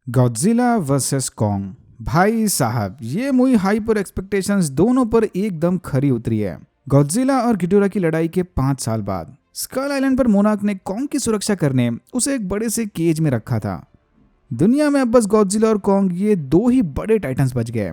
Godzilla versus Kong. भाई साहब, ये मूवी हाइप और एक्सपेक्टेशंस दोनों पर एकदम खरी उतरी है। गॉडजिला और गिडोरा की लड़ाई के 5 साल बाद स्कल आइलैंड पर मोनार्क ने कॉन्ग की सुरक्षा करने उसे एक बड़े से केज में रखा था। दुनिया में अब बस गॉडजिला और कॉन्ग, ये दो ही बड़े टाइटन्स बच गए।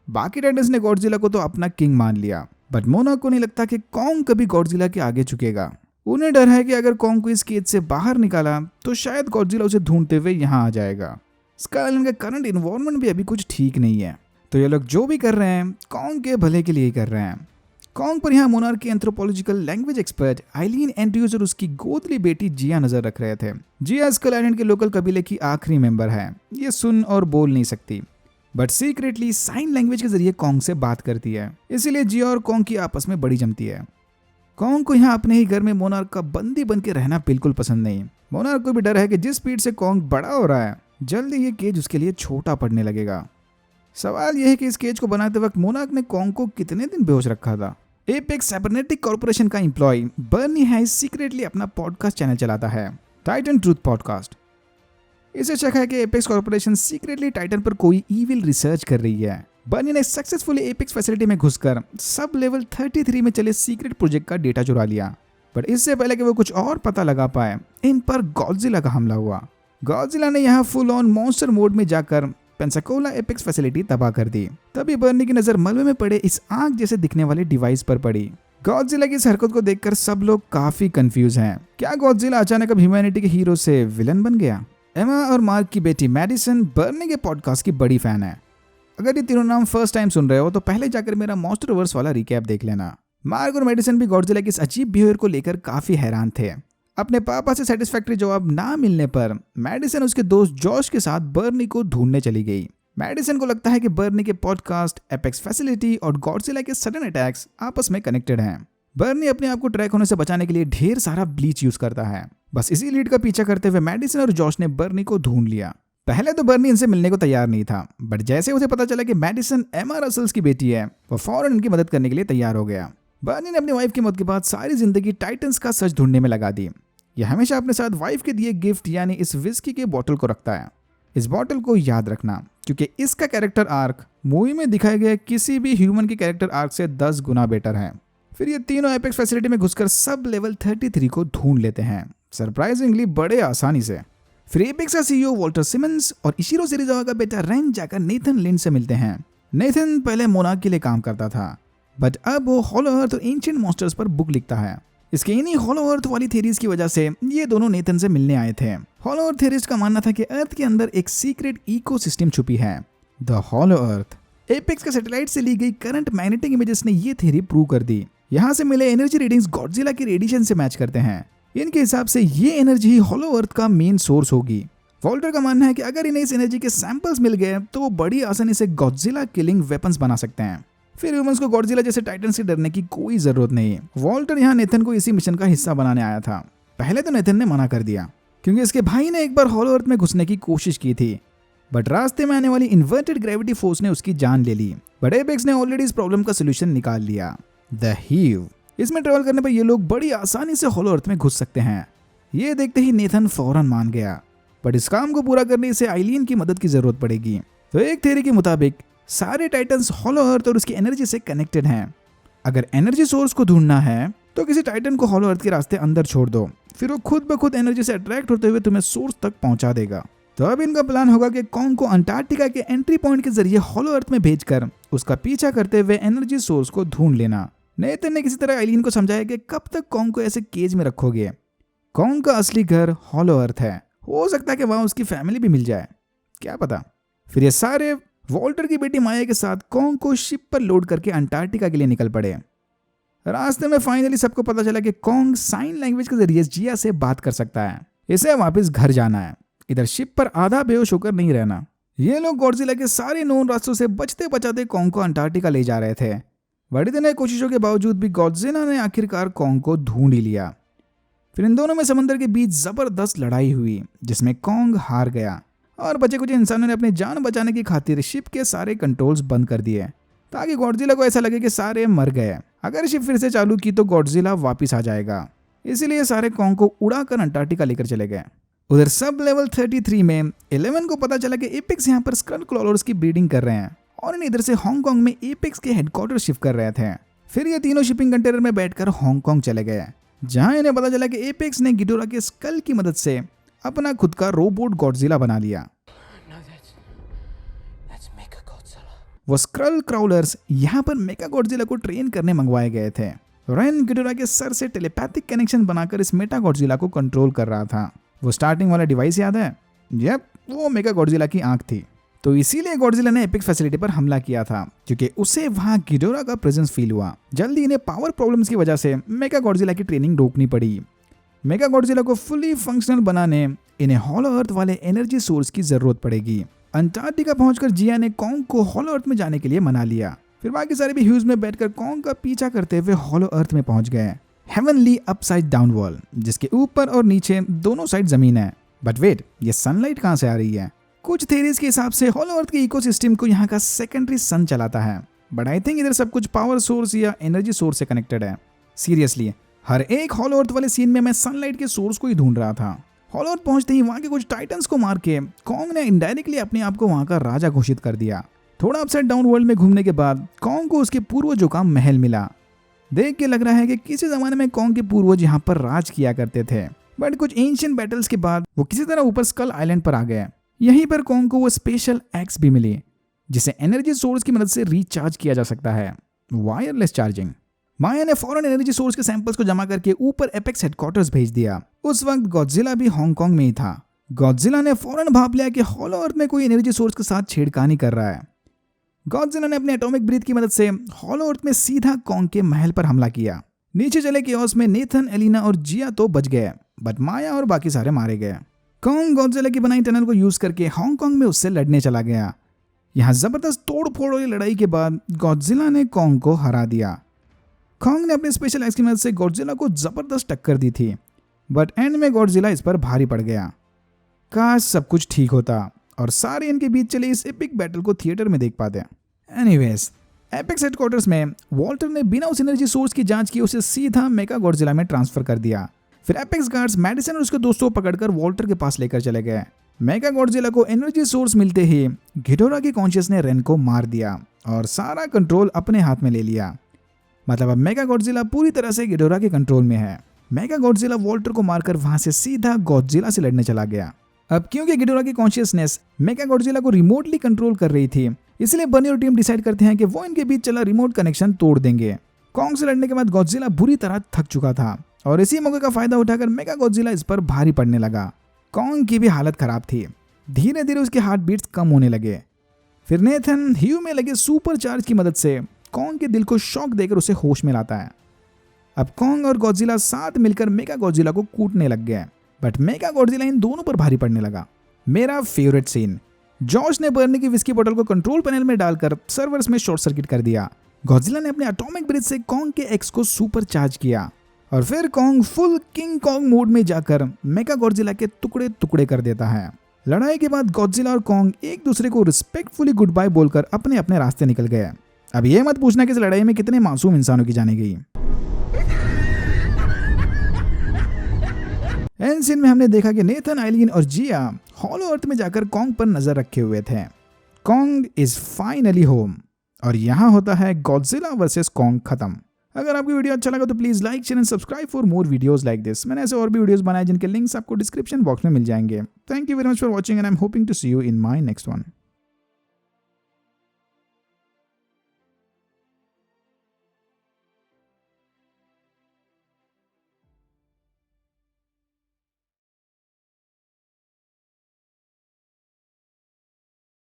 बाकी टाइटन्स ने गॉडजिला को तो अपना किंग मान लिया, बट मोनार्क को नहीं लगता कि कॉन्ग कभी गॉडजिला के आगे झुकेगा। उन्हें डर है कि अगर कॉन्ग को इस केज से बाहर निकाला तो शायद गॉडजिला उसे ढूंढते हुए यहाँ आ जाएगा। स्काई आइलैंड का करंट इन्वायरमेंट भी अभी कुछ ठीक नहीं है, तो ये लोग जो भी कर रहे हैं कॉन्ग के भले के लिए ही कर रहे हैं। कॉन्ग पर यहाँ मोनार्क के एंथ्रोपोलॉजिकल लैंग्वेज एक्सपर्ट आइलीन एंड्रयूज और उसकी गोदली बेटी जिया नजर रख रहे थे। जिया स्काई आइलैंड के लोकल कबीले की आखिरी मेंबर है। ये सुन और बोल नहीं सकती, बट सीक्रेटली साइन लैंग्वेज के जरिए कॉन्ग से बात करती है। इसीलिए जिया और कॉन्ग की आपस में बड़ी जमती है। कॉन्ग को यहाँ अपने ही घर में मोनार्क का बंदी बन के रहना बिल्कुल पसंद नहीं। मोनार्क को भी डर है कि जिस स्पीड से कॉन्ग बड़ा हो रहा है, जल्दी ये केज उसके लिए छोटा पड़ने लगेगा। सवाल यह है कि इस केज को बनाते वक्त मोनार्क ने कॉन्ग को कितने दिन बेहोश रखा था। एपेक्स साइबरनेटिक कॉर्पोरेशन का एम्प्लॉय बर्नी हैस सीक्रेटली अपना पॉडकास्ट चैनल चलाता है, टाइटन ट्रूथ पॉडकास्ट। इसे शक है कि एपेक्स कॉर्पोरेशन सीक्रेटली टाइटन पर कोई ईविल रिसर्च कर रही है। बर्नी ने सक्सेसफुली एपेक्स फैसिलिटी में घुसकर सब लेवल 33 में चले सीक्रेट प्रोजेक्ट का डेटा चुरा लिया, बट इससे पहले कि वो कुछ और पता लगा पाए, इन पर गॉडजिला का हमला हुआ। गॉडजिला ने यहाँ फुल ऑन मॉन्स्टर मोड में जाकर पेंसाकोला एपेक्स फैसिलिटी तबाह कर दी। तभी बर्नी की नजर मलबे में पड़े इस आग जैसे दिखने वाले डिवाइस पर पड़ी। गॉडजिला की इस हरकत को देखकर सब लोग काफी कंफ्यूज हैं। क्या गॉडजिला अचानक अब ह्यूमैनिटी के हीरो से विलन बन गया? एमा और मार्क की बेटी मैडिसन बर्नी के पॉडकास्ट की बड़ी फैन है। अगर ये तीनों नाम फर्स्ट टाइम सुन रहे हो तो पहले जाकर मेरा मॉन्स्टरवर्स वाला रिकैप देख लेना। मार्क और मैडिसन भी गॉडजिला की इस अजीब बिहेवियर को लेकर काफी हैरान थे। अपने पापा से सेटिस्फैक्टरी जवाब ना मिलने पर मैडिसन उसके दोस्त जॉश के साथ बर्नी को ढूंढने चली गई। मैडिसन को लगता है कि बर्नी के पॉडकास्ट, एपेक्स फैसिलिटी और गॉडजिला के सडन अटैक्स आपस में कनेक्टेड हैं। बर्नी अपने आप को ट्रैक होने से बचाने के लिए ढेर सारा ब्लीच यूज करता है। बस इसी लीड का पीछा करते हुए मैडिसन और जॉश ने बर्नी को ढूंढ लिया। पहले तो बर्नी इनसे मिलने को तैयार नहीं था, बट जैसे उसे पता चला कि मैडिसन एमा रसल्स की बेटी है, वो फौरन इनकी मदद करने के लिए तैयार हो गया। बर्नी ने अपनी वाइफ की मौत के बाद सारी जिंदगी टाइटन्स का सच ढूंढने में लगा दी। यह हमेशा अपने साथ वाइफ के दिए गिफ्ट यानी इस विस्की के बोतल को रखता है। इस बोतल को याद रखना, क्योंकि इसका कैरेक्टर आर्क मूवी में दिखाए गए किसी भी ह्यूमन के कैरेक्टर आर्क से 10 गुना बेटर है। फिर ये तीनों एपेक्स फैसिलिटी में घुसकर सब लेवल 33 को ढूंढ लेते हैं, सरप्राइजिंगली बड़े आसानी से। फिर एपेक्स का सीईओ वॉल्टर सिमंस और इशिरो सिरिजावा का बेटा रेन जाकर नेथन लिंड से मिलते हैं। नेथन पहले मोनार्क के लिए काम करता था, बट अब वो हॉलो अर्थ और एंशिएंट मॉन्स्टर्स पर बुक लिखता है। इसके इन्हीं हॉलो अर्थ वाली थ्योरीज की वजह से ये दोनों नेथन से मिलने आए थे। हॉलो अर्थ थ्योरिस्ट का मानना था कि अर्थ के अंदर एक सीक्रेट इकोसिस्टम छुपी है, द हॉलो अर्थ। एपेक्स का सैटेलाइट से ली गई करंट मैग्नेटिक इमेजेस ने ये थ्योरी प्रूव कर दी। यहाँ से मिले एनर्जी रीडिंग्स गॉडजिला की रेडिएशन से मैच करते हैं। इनके हिसाब से ये एनर्जी हॉलो अर्थ का मेन सोर्स होगी। वॉल्टर का मानना है कि अगर इन्हें इस एनर्जी के सैंपल्स मिल गए तो वो बड़ी आसानी से गॉडजिला किलिंग वेपन्स बना सकते हैं। फिर ह्यूमंस को गॉडजिला जैसे टाइटन से डरने की कोई जरूरत नहीं। वॉल्टर यहाँ नेथन को इसी मिशन का हिस्सा बनाने आया था। पहले तो नेथन ने मना कर दिया, क्योंकि इसके भाई ने एक बार हॉलो अर्थ में घुसने की कोशिश की थी, बट रास्ते में आने वाली इन्वर्टेड ग्रेविटी फोर्स ने उसकी जान ले ली। बट एपेक्स ने ऑलरेडी इस प्रॉब्लम का सोल्यूशन निकाल लिया, द हीव। इसमें ट्रेवल करने पर ये लोग बड़ी आसानी से हॉलो अर्थ में घुस सकते हैं। ये देखते ही नेथन फौरन मान गया, बट इस काम को पूरा करने से आइलीन की मदद की जरूरत पड़ेगी। तो एक थ्योरी के मुताबिक सारे टाइटन्स हॉलो अर्थ और उसकी एनर्जी से कनेक्टेड हैं। अगर एनर्जी सोर्स को ढूंढना है तो किसी टाइटन को हॉलो अर्थ के रास्ते अंदर छोड़ दो, फिर वो खुद ब खुद एनर्जी से अट्रैक्ट होते हुए तुम्हें सोर्स तक पहुंचा देगा। तो अब इनका प्लान होगा कि कॉन्ग को अंटार्कटिका के एंट्री पॉइंट के जरिए हॉलो अर्थ में भेजकर उसका पीछा करते हुए एनर्जी सोर्स को ढूंढ लेना। नेथन ने किसी तरह आइलीन को समझाया कि कब तक कॉन्ग को ऐसे केज में रखोगे। कॉन्ग का असली घर हॉलो अर्थ है, हो सकता है कि वहां उसकी फैमिली भी मिल जाए, क्या पता। फिर ये सारे वॉल्टर की बेटी माया के साथ कॉन्ग को शिप पर लोड करके अंटार्कटिका के लिए निकल पड़े। रास्ते में फाइनली सबको पता चला कि कॉन्ग साइन लैंग्वेज के जरिए जिया से बात कर सकता है। इसे वापस घर जाना है, इधर शिप पर आधा बेहोश होकर नहीं रहना। ये लोग गॉडजिला के सारे नोन रास्तों से बचते बचाते कॉन्ग को अंटार्कटिका ले जा रहे थे। बड़ी दिन कोशिशों के बावजूद भी गॉडजिला ने आखिरकार कॉन्ग को ढूंढ ही लिया। फिर इन दोनों में समंदर के बीच जबरदस्त लड़ाई हुई, जिसमें कॉन्ग हार गया और बचे कुछ इंसानों ने अपनी जान बचाने की खातिर शिप के सारे कंट्रोल्स बंद कर दिए, ताकि गॉडजिला को ऐसा लगे कि सारे मर गए। अगर शिप फिर से चालू की तो गॉडजिला वापस आ जाएगा। इसीलिए सारे कॉन्ग को उड़ाकर अंटार्कटिका लेकर चले गए। उधर सब लेवल 33 में 11 को पता चला कि एपेक्स यहाँ पर स्कल क्लॉलर्स की ब्रीडिंग कर रहे हैं और इन इधर से हांगकांग में एपेक्स के हेडक्वार्टर शिफ्ट कर रहे थे। फिर ये तीनों शिपिंग कंटेनर में बैठकर हांगकांग चले गए, जहां इन्हें पता चला कि एपेक्स ने गिडोरा के स्कल की मदद से अपना खुद का रोबोट गॉडजिला बना लिया। वो स्क्रल क्राउलर्स यहाँ पर मेगा गॉडजिला को ट्रेन करने मंगवाए गए थे। रेन गिडोरा के सर से टेलीपैथिक कनेक्शन बनाकर इस मेटा गॉडजिला को कंट्रोल कर रहा था। वो स्टार्टिंग वाला डिवाइस याद है? यप, वो मेगा गॉडजिला की आंख थी। तो इसीलिए गॉडजिला ने एपेक्स फैसिलिटी पर हमला किया था, क्योंकि उसे वहां गिडोरा का प्रेजेंस फील हुआ। जल्दी इन्हें पावर प्रॉब्लम्स की वजह से मेगा गॉडजिला की ट्रेनिंग रोकनी पड़ी। मेगा गॉडजिला को फुली फंक्शनल बनाने इन्हें हॉलो अर्थ वाले एनर्जी सोर्स की जरूरत पड़ेगी। अंटार्कटिका पहुंचकर जिया ने कॉन्ग को हॉलो अर्थ में जाने के लिए मना लिया। फिर बाकी सारे भी ह्यूज में बैठकर कॉन्ग का पीछा करते हुए हॉलो अर्थ में पहुंच गए। हेवनली अपसाइड डाउन वॉल, जिसके ऊपर और नीचे दोनों साइड जमीन है। बट वेट, ये सनलाइट कहाँ से आ रही है? कुछ थेरीज के हिसाब से हॉलो अर्थ के इकोसिस्टम को यहाँ का सेकेंडरी सन चलाता है, बट आई थिंक इधर सब कुछ पावर सोर्स या एनर्जी सोर्स से कनेक्टेड है। सीरियसली, हर एक हॉलो अर्थ वाले सीन में मैं सनलाइट के सोर्स को ही ढूंढ रहा था। हॉलो अर्थ पहुंचते ही वहां के कुछ टाइटन्स को मार के कॉन्ग ने इनडायरेक्टली अपने आप को वहां का राजा घोषित कर दिया। थोड़ा अपसाइड डाउन वर्ल्ड में घूमने के बाद कॉन्ग को उसके पूर्वजों का महल मिला। देख के लग रहा है कि किसी जमाने में कॉन्ग के पूर्वज यहाँ पर राज किया करते थे, बट कुछ एंशिएंट बैटल्स के बाद वो किसी तरह ऊपर स्कल आइलैंड पर आ गए। यहीं पर कॉन्ग को वो स्पेशल एक्स भी मिली, जिसे एनर्जी सोर्स की मदद से रिचार्ज किया जा सकता है, वायरलेस चार्जिंग। माया ने फौरन एनर्जी सोर्स के सैंपल्स को जमा करके ऊपर एपेक्स हेडक्वार्टर्स भेज दिया। उस वक्त गॉडजिला भी हांगकांग में ही था। गॉडजिला ने फौरन भाप लिया कि हॉलो अर्थ में कोई एनर्जी सोर्स के साथ छेड़खानी कर रहा है। गॉडजिला ने अपने एटॉमिक ब्रीथ की मदद से हॉलो अर्थ में सीधा कॉन्ग के महल पर हमला किया। नीचे चले केओस में नेथन, एलिना और जिया तो बच गए, बट माया और बाकी सारे मारे गए। कॉन्ग गॉडजिला की बनाई टनल को यूज करके हांगकांग में उससे लड़ने चला गया। यहाँ जबरदस्त तोड़ फोड़ वाली लड़ाई के बाद गॉडजिला ने कॉन्ग को हरा दिया। कॉन्ग ने अपने स्पेशल एक्स की मदद से गॉडजिला को जबरदस्त टक्कर दी थी, बट एंड में गॉडजिला इस पर भारी पड़ गया। काश सब कुछ ठीक होता और सारे इनके बीच चले इस एपिक बैटल को थिएटर में देख पाते। एनीवेज, एपेक्स हेडक्वार्टर्स में वॉल्टर ने बिना उस एनर्जी सोर्स की जांच किए उसे सीधा मेगा गॉडजिला में ट्रांसफर कर दिया। फिर एपेक्स गार्ड्स मैडिसन और उसके दोस्तों को पकड़कर वॉल्टर के पास लेकर चले गए। मेगा गॉडजिला को एनर्जी सोर्स मिलते ही घिडोरा की कॉन्शियस ने रेन को मार दिया और सारा कंट्रोल अपने हाथ में ले लिया। मतलब अब मेगा गॉडजिला पूरी तरह से घिडोरा के कंट्रोल में है। मेगा गॉडजिला वॉल्टर को मारकर वहां से सीधा गॉडजिला से लड़ने चला गया। अब क्योंकि घिडोरा की कॉन्शियसनेस मेगा गॉडजिला को रिमोटली कंट्रोल कर रही थी, इसलिए बनी और टीम डिसाइड करते हैं कि वो इनके बीच चला रिमोट कनेक्शन तोड़ देंगे। कॉन्ग से लड़ने के बाद गॉडजिला बुरी तरह थक चुका था और इसी मौके का फायदा उठाकर मेगा गॉडजिला इस पर भारी पड़ने लगा। कॉन्ग की भी हालत खराब थी। धीरे धीरे उसके हार्ट बीट्स कम होने लगे। फिर नेथन ह्यू में लगे सुपर चार्ज की मदद से कॉन्ग के दिल को शॉक देकर उसे होश में लाता है। अब कॉन्ग और गॉडजिला साथ मिलकर मेगा गॉडजिला को कूटने लग गए, बट मेगा गॉडजिला इन दोनों पर भारी पड़ने लगा। मेरा फेवरेट सीन, जॉश ने बर्नी की विस्की बोतल को कंट्रोल पैनल में डालकर सर्वर्स में शॉर्ट सर्किट कर दिया। गॉडजिला ने अपने एटॉमिक ब्रिज से कॉन्ग के एक्स को सुपर चार्ज किया और फिर Kong full king Kong mode में जाकर मेगा गॉडजिला के टुकड़े टुकड़े कर देता है। लड़ाई के बाद गॉडजिला और कॉन्ग एक दूसरे को रिस्पेक्टफुली गुड बाय बोलकर अपने अपने रास्ते निकल गए। अब ये मत पूछना कि इस लड़ाई में कितने मासूम इंसानों की जाने गई। एंड सीन में हमने देखा कि नेथन, आइलीन और जिया हॉलो अर्थ में जाकर कॉन्ग पर नजर रखे हुए थे। कॉन्ग इज फाइनली होम और यहाँ होता है गॉडजिला वर्सेस कॉन्ग खत्म। अगर आपको वीडियो अच्छा लगा तो please like, share and subscribe for more videos like this. मैंने ऐसे और भी वीडियोस बनाए जिनके लिंक्स आपको डिस्क्रिप्शन बॉक्स में मिल जाएंगे। Thank you very much for watching and I am hoping to see you in my next one.